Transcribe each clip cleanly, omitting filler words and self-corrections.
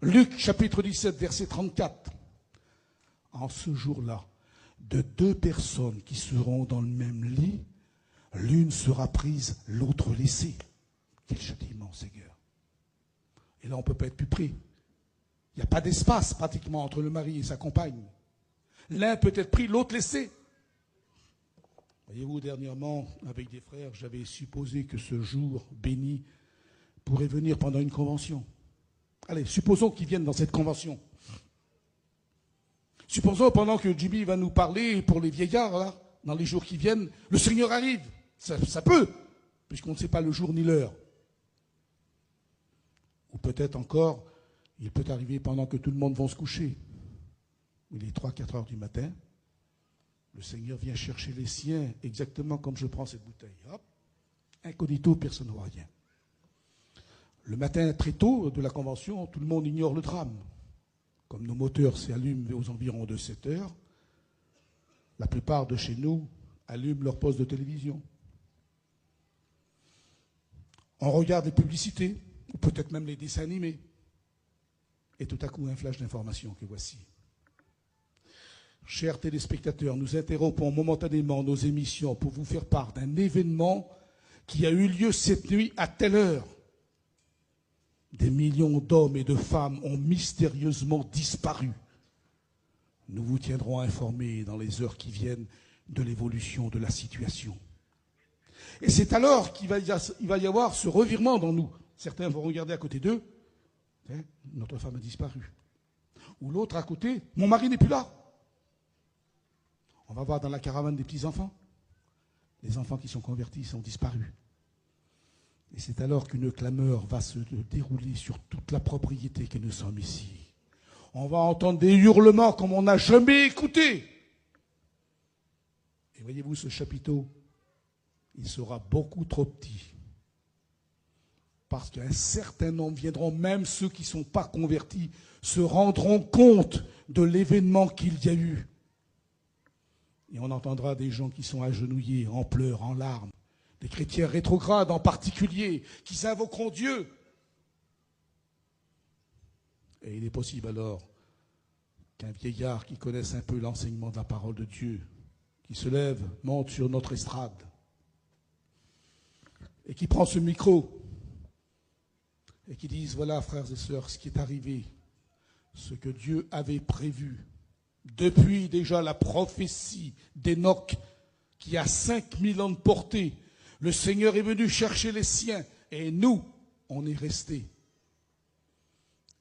Luc chapitre 17, verset 34. En ce jour-là, de deux personnes qui seront dans le même lit, l'une sera prise, l'autre laissée. Quel châtiment, Seigneur. Et là, on ne peut pas être plus près. Il n'y a pas d'espace pratiquement entre le mari et sa compagne. L'un peut être pris, l'autre laissé. Voyez-vous, dernièrement, avec des frères, j'avais supposé que ce jour béni pourrait venir pendant une convention. Allez, supposons qu'ils viennent dans cette convention. Supposons pendant que Jimmy va nous parler pour les vieillards, là, dans les jours qui viennent, le Seigneur arrive. Ça peut, puisqu'on ne sait pas le jour ni l'heure. Ou peut-être encore, il peut arriver pendant que tout le monde va se coucher. Il est 3-4 heures du matin. Le Seigneur vient chercher les siens, exactement comme je prends cette bouteille. Hop, incognito, personne ne voit rien. Le matin, très tôt de la convention, tout le monde ignore le drame. Comme nos moteurs s'allument aux environs de 7 heures, la plupart de chez nous allument leur poste de télévision. On regarde les publicités, ou peut-être même les dessins animés. Et tout à coup, un flash d'information que voici. Chers téléspectateurs, nous interrompons momentanément nos émissions pour vous faire part d'un événement qui a eu lieu cette nuit à telle heure. Des millions d'hommes et de femmes ont mystérieusement disparu. Nous vous tiendrons informés dans les heures qui viennent de l'évolution de la situation. Et c'est alors qu'il va y avoir ce revirement dans nous. Certains vont regarder à côté d'eux, notre femme a disparu. Ou l'autre à côté, mon mari n'est plus là. On va voir dans la caravane des petits-enfants. Les enfants qui sont convertis sont disparus. Et c'est alors qu'une clameur va se dérouler sur toute la propriété que nous sommes ici. On va entendre des hurlements comme on n'a jamais écouté. Et voyez-vous, ce chapiteau, il sera beaucoup trop petit. Parce qu'un certain nombre viendront, même ceux qui ne sont pas convertis, se rendront compte de l'événement qu'il y a eu. Et on entendra des gens qui sont agenouillés, en pleurs, en larmes. Des chrétiens rétrogrades en particulier, qui invoqueront Dieu. Et il est possible alors qu'un vieillard qui connaisse un peu l'enseignement de la parole de Dieu, qui se lève, monte sur notre estrade, et qui prend ce micro, et qui dise, voilà frères et sœurs, ce qui est arrivé, ce que Dieu avait prévu, depuis déjà la prophétie d'Enoch, qui a 5000 ans de portée. Le Seigneur est venu chercher les siens, et nous, on est restés.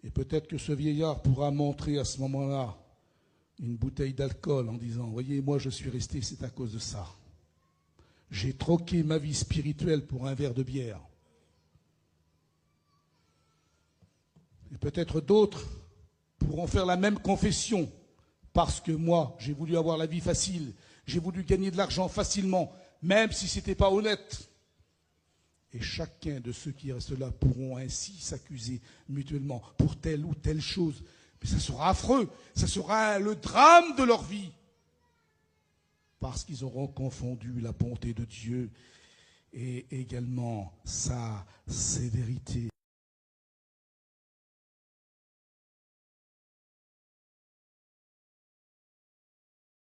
Et peut-être que ce vieillard pourra montrer à ce moment-là une bouteille d'alcool en disant, voyez, moi je suis resté, c'est à cause de ça. J'ai troqué ma vie spirituelle pour un verre de bière. Et peut-être d'autres pourront faire la même confession, parce que moi, j'ai voulu avoir la vie facile, j'ai voulu gagner de l'argent facilement, même si ce n'était pas honnête. Et chacun de ceux qui restent là pourront ainsi s'accuser mutuellement pour telle ou telle chose. Mais ça sera affreux, ça sera le drame de leur vie. Parce qu'ils auront confondu la bonté de Dieu et également sa sévérité.